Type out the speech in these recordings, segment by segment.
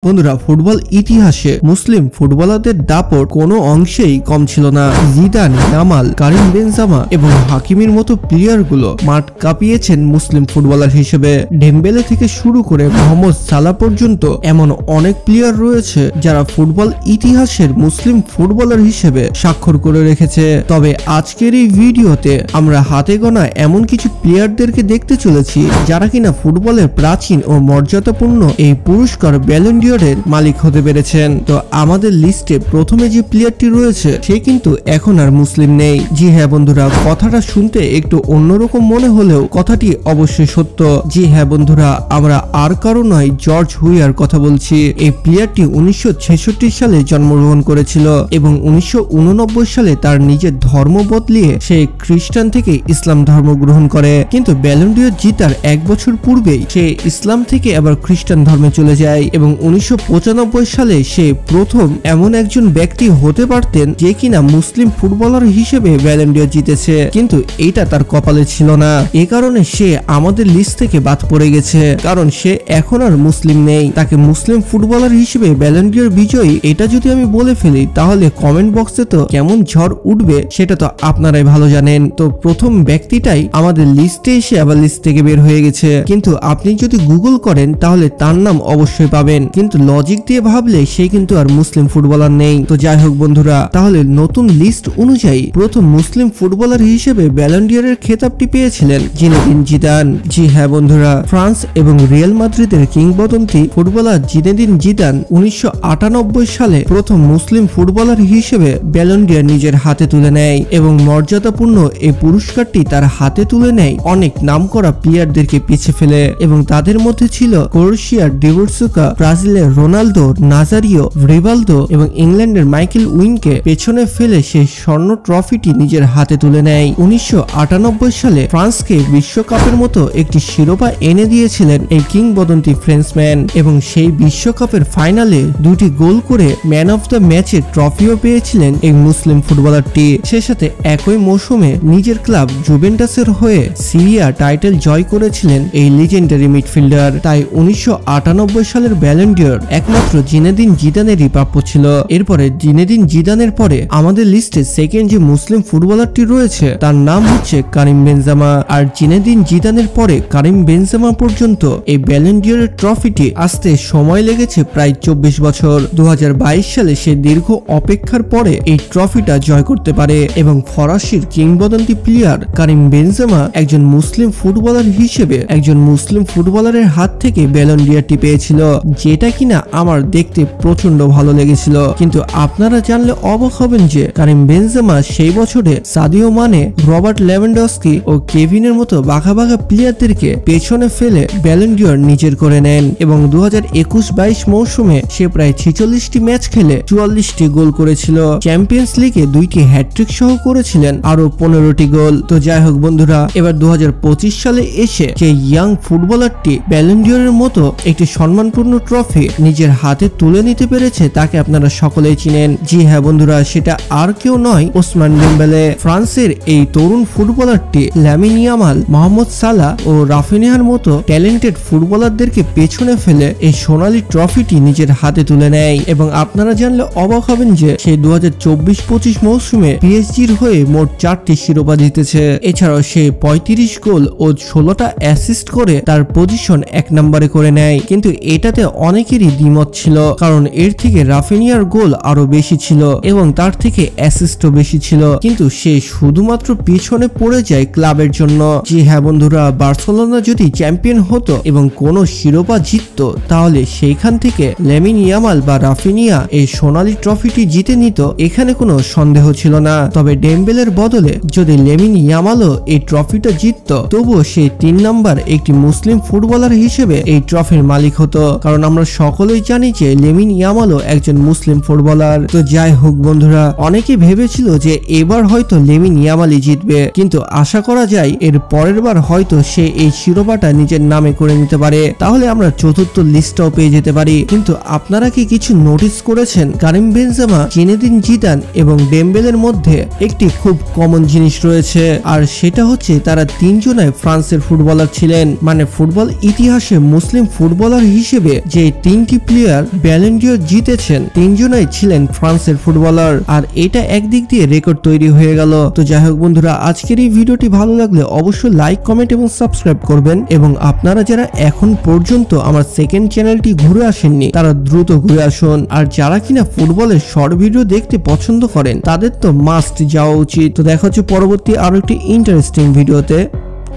বন্ধুরা, ফুটবল ইতিহাসে মুসলিম ফুটবলারদের দাপট কোনো অংশেই কম ছিল না। জিদান, ইয়ামাল, কারিম বেনজেমা এবং হাকিমির মতো প্লেয়ারগুলো মাঠ কাঁপিয়েছেন মুসলিম ফুটবলার হিসেবে। ডেম্বেলে থেকে শুরু করে মোহাম্মদ সালাহ পর্যন্ত এমন অনেক প্লেয়ার রয়েছে যারা ফুটবল ইতিহাসের মুসলিম ফুটবলার হিসেবে স্বাক্ষর করে রেখেছে। তবে আজকের এই ভিডিওতে আমরা হাতে গোনা এমন কিছু প্লেয়ারদেরকে দেখতে চলেছি যারা কিনা ফুটবলের প্রাচীন ও মর্যাদাপূর্ণ এই পুরস্কার ব্যালন ডি অরের মালিক হতে পেরেছেন। তো আমাদের লিস্টে প্রথমে যে প্লেয়ারটি রয়েছে সে কিন্তু এখন আর মুসলিম নেই। জি হ্যাঁ বন্ধুরা, কথাটা শুনতে একটু অন্যরকম মনে হলেও কথাটি অবশ্যই সত্য। জি হ্যাঁ বন্ধুরা, আমরা আর কারো নয়, জর্জ হুইয়ার কথা বলছি। এই প্লেয়ারটি 1966 সালে জন্মগ্রহণ করেছিল এবং 1989 সালে তার নিজের ধর্ম বদলিয়ে সে খ্রিস্টান থেকে ইসলাম ধর্ম গ্রহণ করে। কিন্তু ব্যালন ডি অর জিতার এক বছর পূর্বেই সে ইসলাম থেকে আবার খ্রিস্টান ধর্মে চলে যায় এবং 1995 সালে সে প্রথম এমন একজন ব্যক্তি হতে পারতেন যে কিনা মুসলিম ফুটবলার হিসেবে ব্যালন ডি অর জিতেছে, কিন্তু এটা তার কপালে ছিল না। এ কারণে সে আমাদের লিস্ট থেকে বাদ পড়ে গেছে, কারণ সে এখন আর মুসলিম নেই। তাকে মুসলিম ফুটবলার হিসেবে ব্যালন ডি অর বিজয়ী এটা যদি আমি বলে ফেলি তাহলে কমেন্ট বক্সে তো কেমন ঝড় উঠবে সেটা তো আপনারাই ভালো জানেন। তো প্রথম ব্যক্তিটাই আমাদের লিস্টে এসে আবার লিস্ট থেকে বের হয়ে গেছে, কিন্তু আপনি যদি গুগল করেন তাহলে তার নাম অবশ্যই পাবেন, কিন্তু লজিক দিয়ে ভাবলে সে কিন্তু আর মুসলিম ফুটবলার নেই। তো যাই হোক বন্ধুরা, তাহলে নতুন লিস্ট অনুযায়ী প্রথম মুসলিম ফুটবলার হিসেবে ব্যালন ডি অরের খেতাবটি পেয়েছিলেন জিনেদিন জিদান। জি হ্যাঁ বন্ধুরা, ফ্রান্স এবং রিয়াল মাদ্রিদের কিংবদন্তি ফুটবলার জিনেদিন জিদান 1998 সালে প্রথম মুসলিম ফুটবলার হিসেবে ব্যালন ডি অর নিজের হাতে তুলে নেয় এবং মর্যাদাপূর্ণ এই পুরস্কারটি তার হাতে তুলে নেয় অনেক নামকরা প্লেয়ারদেরকে পিছে ফেলে, এবং তাদের মধ্যে ছিল ক্রোয়েশিয়ার ডিভোরসুকা, ব্রাজিলের রোনালদো নাজারিও, রিভালদো এবং ইংল্যান্ডের মাইকেল উইনকে পেছনে ফেলে সেই স্বর্ণ ট্রফিটি নিজের হাতে তুলে নেয়। 1998 সালে ফ্রান্সকে বিশ্বকাপের মতো একটি শিরোপা এনে দিয়েছিলেন এই কিংবদন্তি ফ্রেঞ্চম্যান, এবং সেই বিশ্বকাপের ফাইনালে দুটি গোল করে ম্যান অফ দ্য ম্যাচের ট্রফিও পেয়েছিলেন এই মুসলিম ফুটবলারটি। সে সাথে একই মৌসুমে নিজের ক্লাব জুভেন্টাসের হয়ে সিরিয়া টাইটেল জয় করেছিলেন এই লিজেন্ডারি মিডফিল্ডার। তাই 1998 সালের ব্যালন ডি অর একমাত্র জিনেদিন জিদানেরই প্রাপ্য ছিল। এরপরে জিনেদিন জিদানের পরে আমাদের লিস্টে সেকেন্ড যে মুসলিম ফুটবলারটি রয়েছে তার নাম হচ্ছে কারিম বেনজেমা। আর জিনেদিন জিদানের পরে কারিম বেনজেমা পর্যন্ত এই ব্যালন ডি অরের ট্রফিটি আসতে সময় লেগেছে প্রায় 24 বছর। 2022 সালে সে দীর্ঘ অপেক্ষার পরে এই ট্রফিটা জয় করতে পারে, এবং ফরাসির কিংবদন্তি প্লেয়ার কারিম বেনজেমা একজন মুসলিম ফুটবলার হিসেবে একজন মুসলিম ফুটবলারের হাত থেকে ব্যালন ডি অরটি পেয়েছিল, যেটা কিনা আমার দেখতে প্রচন্ড ভালো লেগেছিল। কিন্তু আপনারা জানলে অবাক হবেন যে কারিম বেনজেমা সেই বছরে সাদিও মানে, রবার্ট লেভানডস্কি ও কেভিনের মতো বাঘা বাঘা প্লেয়ারদেরকে পেছনে ফেলে ব্যালন ডি অর নিজের করে নেন, এবং 2021-22 মৌসুমে সে প্রায় 46টি ম্যাচ খেলে 44টি গোল করেছিল। চ্যাম্পিয়ন্স লিগে 2টি হ্যাটট্রিক সহ করেছিলেন আরো 15টি গোল। তো যাই হোক বন্ধুরা, এবার 2025 সালে এসে যে ইয়াং ফুটবলারটি ব্যালন ডি অরের মতো একটি সম্মানপূর্ণ ট্রফি নিজের হাতে তুলে নিতে পেরেছে তাকে আপনারা সকলেই চিনেন। জি হ্যাঁ বন্ধুরা, সেটা আর কেউ নয়, ওসমান ডেম্বেলে। ফ্রান্সের এই তরুণ ফুটবলারটি লামিন ইয়ামাল, মোহাম্মদ সালাহ ও রাফিনিয়ার মতো ট্যালেন্টেড ফুটবলারদেরকে পেছনে ফেলে এই সোনালী ট্রফিটি নিজের হাতে তুলে নেয়, এবং আপনারা জানলে অবাক হবেন যে সে 2024-25 মৌসুমে পিএসজির হয়ে মোট 4টি শিরোপা জিতেছে। এছাড়াও সে 35 গোল ও 16টা অ্যাসিস্ট করে তার পজিশন 1 নম্বরে করে নেয়। কিন্তু এটাতে অনেকেরই দ্বিমত ছিল, কারণ এর থেকে রাফিনিয়ার গোল আরো বেশি ছিল এবং তার থেকে অ্যাসিস্টও বেশি ছিল, কিন্তু সে শুধুমাত্র পিছনে পড়ে যায় ক্লাবের জন্য। জি হ্যাঁ বন্ধুরা, বার্সেলোনা যদি চ্যাম্পিয়ন হতো এবং কোনো শিরোপা জিততো তাহলে সেইখান থেকে লামিন ইয়ামাল বা রাফিনিয়া এই সোনালী ট্রফিটি জিতে নিত, এখানে কোনো সন্দেহ ছিল না। তবে ডেম্বেলের বদলে যদি লামিন ইয়ামালও এই ট্রফিটা জিততো তবুও সে 3 নম্বর একটি মুসলিম ফুটবলার হিসেবে এই ট্রফির মালিক হতো, কারণ আমরা সকলেই জানি যে লামিন ইয়ামালও একজন মুসলিম ফুটবলার। তো যাই হোক বন্ধুরা, অনেকে ভেবেছিল যে এবার হয়তো লামিন ইয়ামালই জিতবে, কিন্তু আশা করা যায় এর পরের বার হয়তো সে এই শিরোপাটা নিজের নামে করে নিতে পারে, তাহলে আমরা চতুর্থ লিস্টটাও পেয়ে যেতে পারি। কিন্তু আপনারা কি কিছু নোটিস করেছেন? কারিম বেনজেমা, জিনেদিন জিদান এবং ডেম্বেলের মধ্যে একটি খুব কমন জিনিস রয়েছে, আর সেটা হচ্ছে তারা তিনজনাই ফ্রান্সের ফুটবলার ছিলেন। মানে ফুটবল ইতিহাসে মুসলিম ফুটবলার হিসেবে যে 3টি প্লেয়ার ব্যালন ডিওর জিতেছেন, 3 জনই ছিলেন ফ্রান্সের ফুটবলার। আর এটা একদিক দিয়ে রেকর্ড তৈরি হয়ে গেল। তো যাই হোক বন্ধুরা, আজকের এই ভিডিওটি ভালো লাগলে অবশ্যই লাইক, কমেন্ট এবং সাবস্ক্রাইব করবেন। এবং আপনারা যারা এখন পর্যন্ত আমার সেকেন্ড চ্যানেলটি ঘুরে আসেননি তারা দ্রুত ঘুরে আসুন। আর যারা কিনা ফুটবলের শর্ট ভিডিও দেখতে পছন্দ করেন তাদের তো মাস্ট যাওয়া উচিত। তো দেখা হচ্ছে পরবর্তী আরো একটি ইন্টারেস্টিং ভিডিওতে।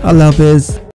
আল্লাহ হাফেজ।